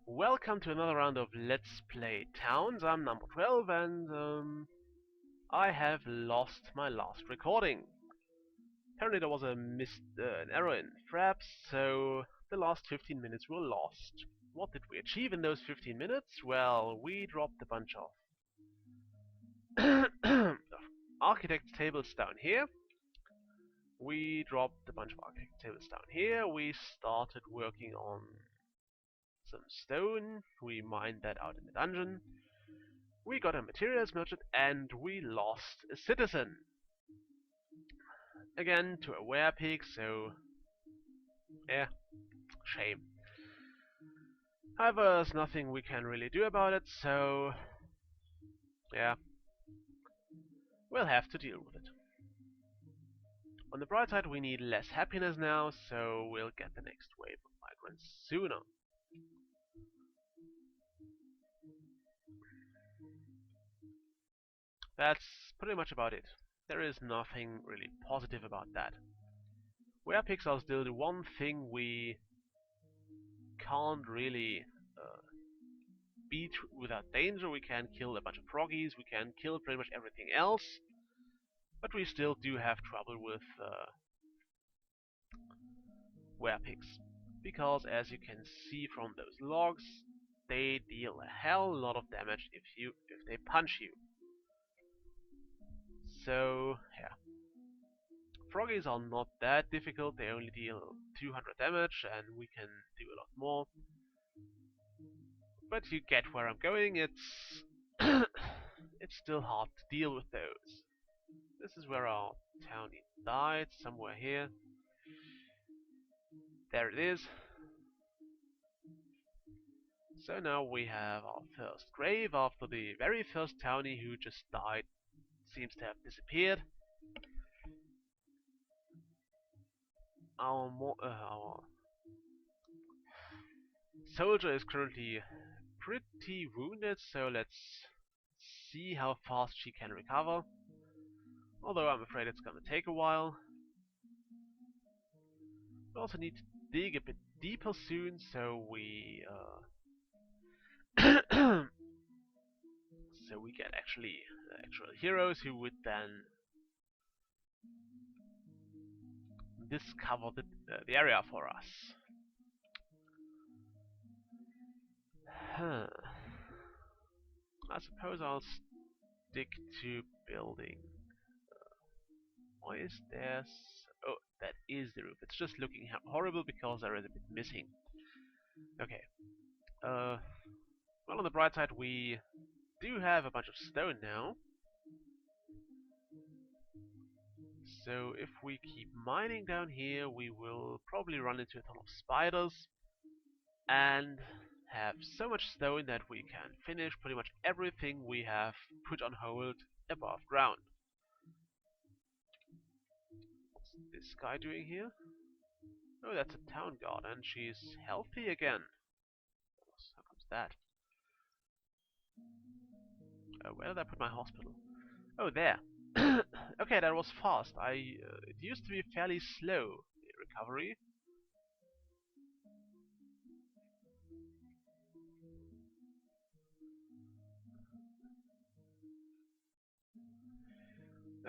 Welcome to another round of Let's Play Towns. I'm number 12 and I have lost my last recording. Apparently there was an error in Fraps, so the last 15 minutes were lost. What did we achieve in those 15 minutes? Well, we dropped a bunch of architect tables down here. We dropped a bunch of architect tables down here. We started working on some stone, we mined that out in the dungeon, we got a materials merchant, and we lost a citizen. Again, to a werepig, so shame. However, there's nothing we can really do about it, so we'll have to deal with it. On the bright side, we need less happiness now, so we'll get the next wave of migrants sooner. That's pretty much about it. There is nothing really positive about that. Werepigs are still the one thing we can't really beat without danger. We can kill a bunch of froggies, we can kill pretty much everything else, but we still do have trouble with werepigs. Because as you can see from those logs, they deal a hell lot of damage if they punch you. So yeah. Froggies are not that difficult, they only deal 200 damage and we can do a lot more. But you get where I'm going, it's it's still hard to deal with those. This is where our townie died, somewhere here. There it is. So now we have our first grave after the very first townie who just died seems to have disappeared. Our soldier is currently pretty wounded, so let's see how fast she can recover. Although I'm afraid it's gonna take a while. We also need to dig a bit deeper soon, so we so we get actual heroes who would then discover the area for us. I suppose I'll stick to building. Why is there? Oh, that is the roof. It's just looking horrible because there is a bit missing. Okay. Well, on the bright side, we do have a bunch of stone now. So if we keep mining down here, we will probably run into a ton of spiders and have so much stone that we can finish pretty much everything we have put on hold above ground. What's this guy doing here? Oh, that's a town guard, and she's healthy again. How comes that? Where did I put my hospital? Oh, there. Okay, that was fast. It used to be fairly slow, the recovery.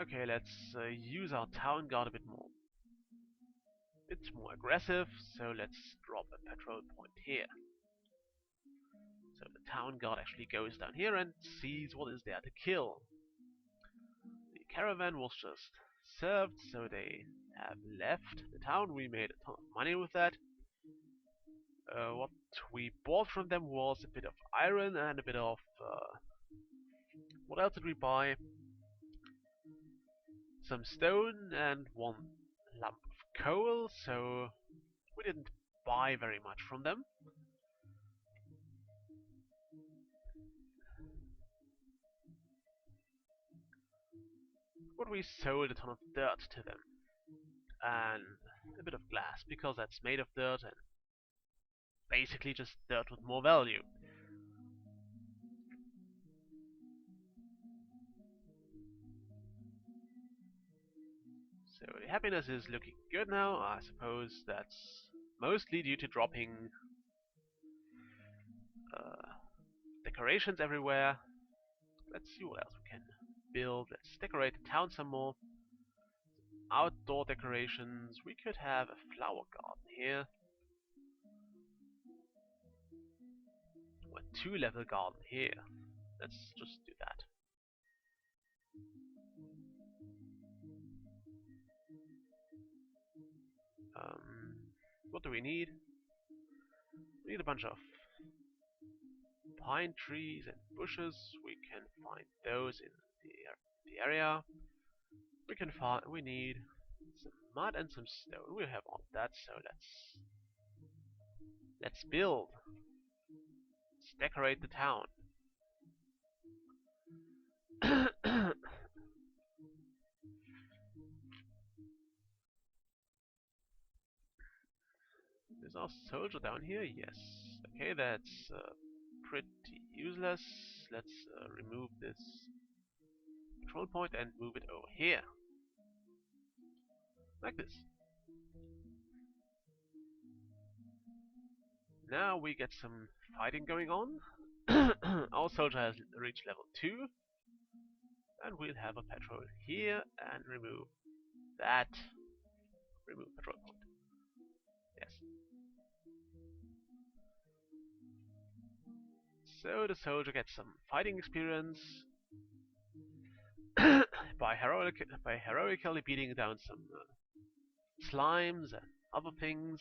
Okay, let's use our town guard a bit more. It's more aggressive, so let's drop a patrol point here. So the town guard actually goes down here and sees what is there to kill. The caravan was just served, so they have left the town. We made a ton of money with that. What we bought from them was a bit of iron and a bit of... what else did we buy? Some stone and one lump of coal, so we didn't buy very much from them. But we sold a ton of dirt to them. And a bit of glass, because that's made of dirt and basically just dirt with more value. So the happiness is looking good now. I suppose that's mostly due to dropping decorations everywhere. Let's see what else we can build. Let's decorate the town some more. Outdoor decorations. We could have a flower garden here. Or a 2-level garden here. Let's just do that. What do we need? We need a bunch of pine trees and bushes. We can find those in the area. We need some mud and some stone. We have all that, so let's build. Let's decorate the town. Is our soldier down here? Yes. Okay, that's pretty useless. Let's remove this control point and move it over here. Like this. Now we get some fighting going on. Our soldier has reached level 2. And we'll have a patrol here and remove that. Remove patrol point. Yes. So the soldier gets some fighting experience by heroically beating down some slimes and other things.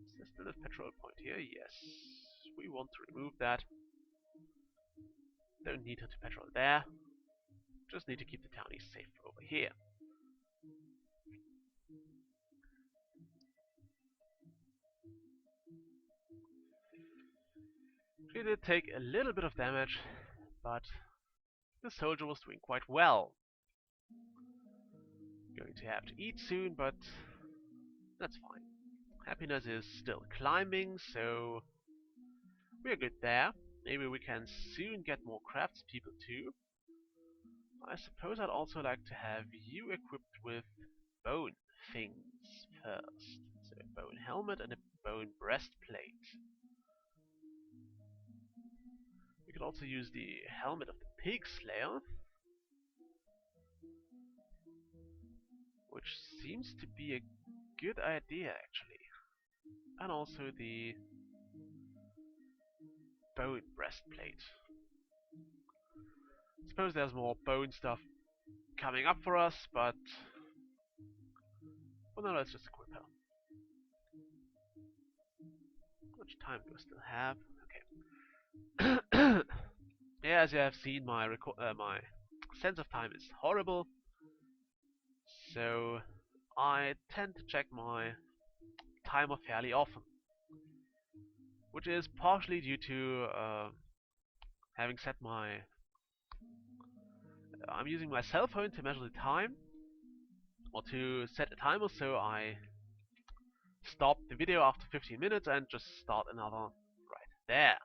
Is there still a patrol point here? Yes. We want to remove that. Don't need her to patrol there. Just need to keep the townies safe over here. She did take a little bit of damage, but the soldier was doing quite well. Going to have to eat soon, but that's fine. Happiness is still climbing, so we're good there. Maybe we can soon get more craftspeople too. I suppose I'd also like to have you equipped with bone things first. So a bone helmet and a bone breastplate. We could also use the helmet of the pig slayer, which seems to be a good idea actually. And also the bone breastplate. Suppose there's more bone stuff coming up for us, but well, no, let's just equip her. How much time do I still have? Okay. Yeah, as you have seen, my sense of time is horrible, so I tend to check my timer fairly often, which is partially due to having set my I'm using my cell phone to measure the time, or to set a timer, so I stop the video after 15 minutes and just start another right there.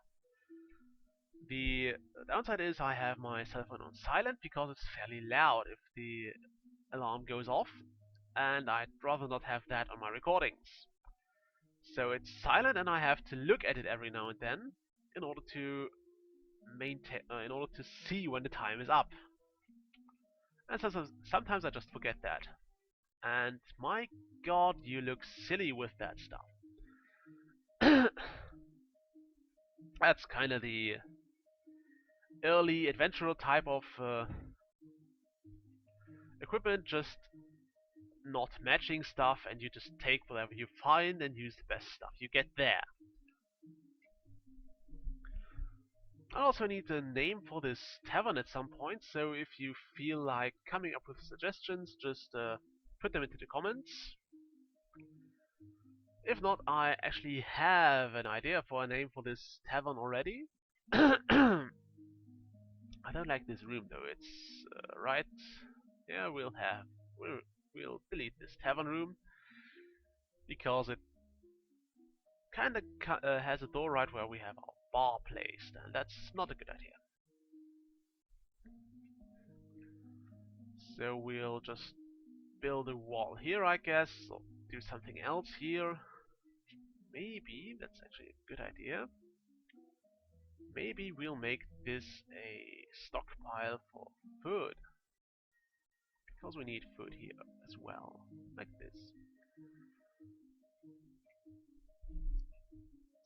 The downside is I have my cell phone on silent because it's fairly loud if the alarm goes off, and I'd rather not have that on my recordings. So it's silent and I have to look at it every now and then in order to see when the time is up. And sometimes I just forget that. And my god, you look silly with that stuff. That's kind of the early adventurer type of equipment, just not matching stuff, and you just take whatever you find and use the best stuff you get there. I also need a name for this tavern at some point, so if you feel like coming up with suggestions, just put them into the comments. If not, I actually have an idea for a name for this tavern already. I don't like this room though, it's right. Yeah, we'll delete this tavern room because it kinda has a door right where we have our bar placed, and that's not a good idea. So we'll just build a wall here, I guess, or do something else here. maybe that's actually a good idea. Maybe we'll make this a stockpile for food. Because we need food here as well. Like this.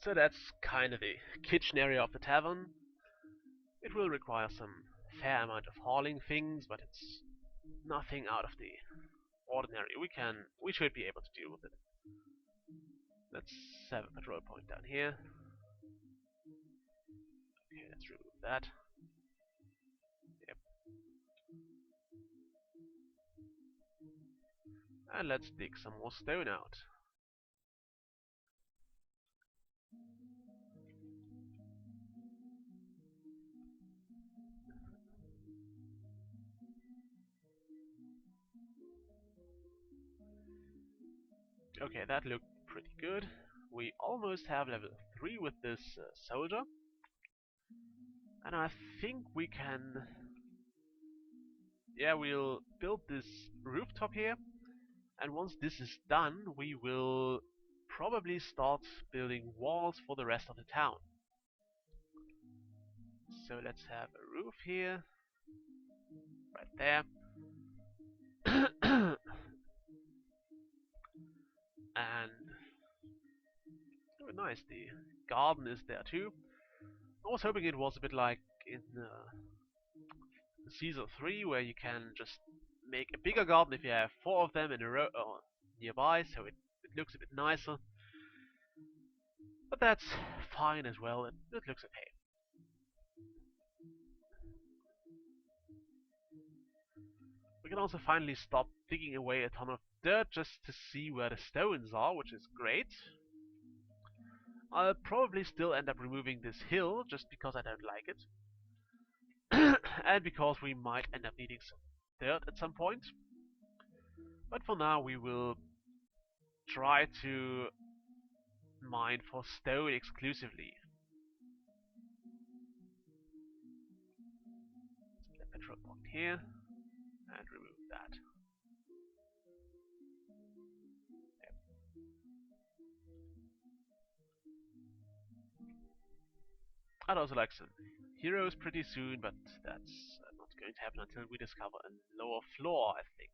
So that's kind of the kitchen area of the tavern. It will require some fair amount of hauling things, but it's nothing out of the ordinary. We should be able to deal with it. Let's have a patrol point down here. Okay, let's remove that. Yep. And let's dig some more stone out. Okay, that looked pretty good. We almost have level 3 with this soldier. And I think we can... Yeah, we'll build this rooftop here. And once this is done, we will probably start building walls for the rest of the town. So let's have a roof here. Right there. And oh, nice, the garden is there too. I was hoping it was a bit like in Season 3, where you can just make a bigger garden if you have 4 of them in a row or nearby, so it looks a bit nicer. But that's fine as well, it looks okay. We can also finally stop digging away a ton of dirt just to see where the stones are, which is great. I'll probably still end up removing this hill, just because I don't like it. And because we might end up needing some dirt at some point. But for now we will try to mine for stone exclusively. Let's get a petrol point here, and remove that. Yep. I'd also like some heroes pretty soon, but that's not going to happen until we discover a lower floor, I think.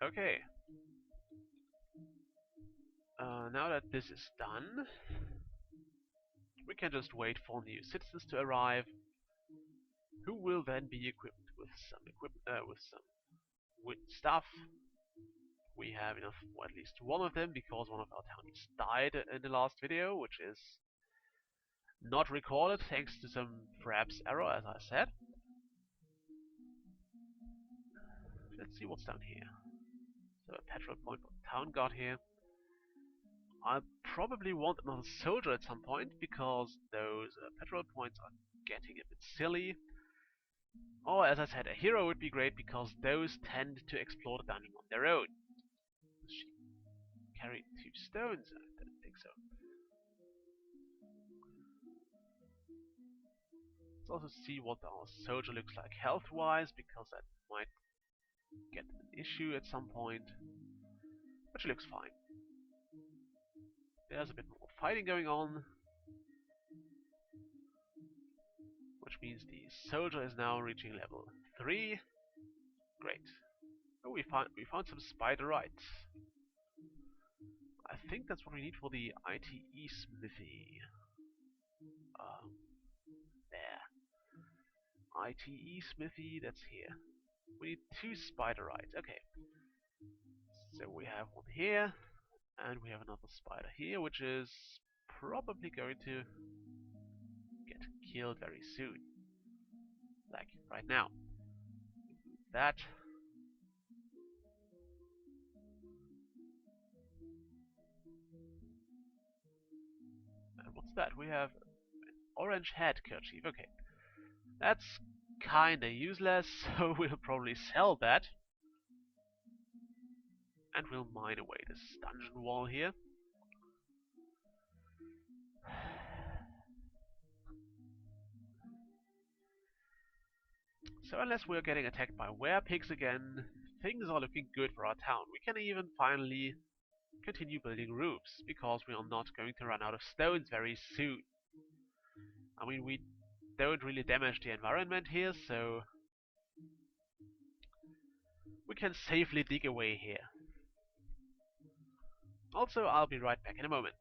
Okay. Now that this is done, we can just wait for new citizens to arrive, who will then be equipped with some wood stuff. We have enough for at least one of them, because one of our townies died in the last video, which is not recorded thanks to some perhaps error, as I said. Let's see what's down here. So a petrol point for the town guard here. I probably want another soldier at some point, because those petrol points are getting a bit silly. Or, as I said, a hero would be great, because those tend to explore the dungeon on their own. Does she carry 2 stones? I don't think so. Let's also see what our soldier looks like health-wise, because that might get an issue at some point. But she looks fine. There's a bit more fighting going on, which means the soldier is now reaching level 3. Great. Oh, we found some spiderite. I think that's what we need for the ITE smithy. There. ITE smithy, that's here. We need 2 spiderite. Okay. So we have one here, and we have another spider here, which is probably going to get killed very soon. Like right now. That. And what's that? We have an orange head kerchief. Okay. That's kinda useless, so we'll probably sell that. And we'll mine away this dungeon wall here. So unless we're getting attacked by werepigs again, things are looking good for our town. We can even finally continue building roofs, because we are not going to run out of stones very soon. I mean, we don't really damage the environment here, so we can safely dig away here. Also, I'll be right back in a moment.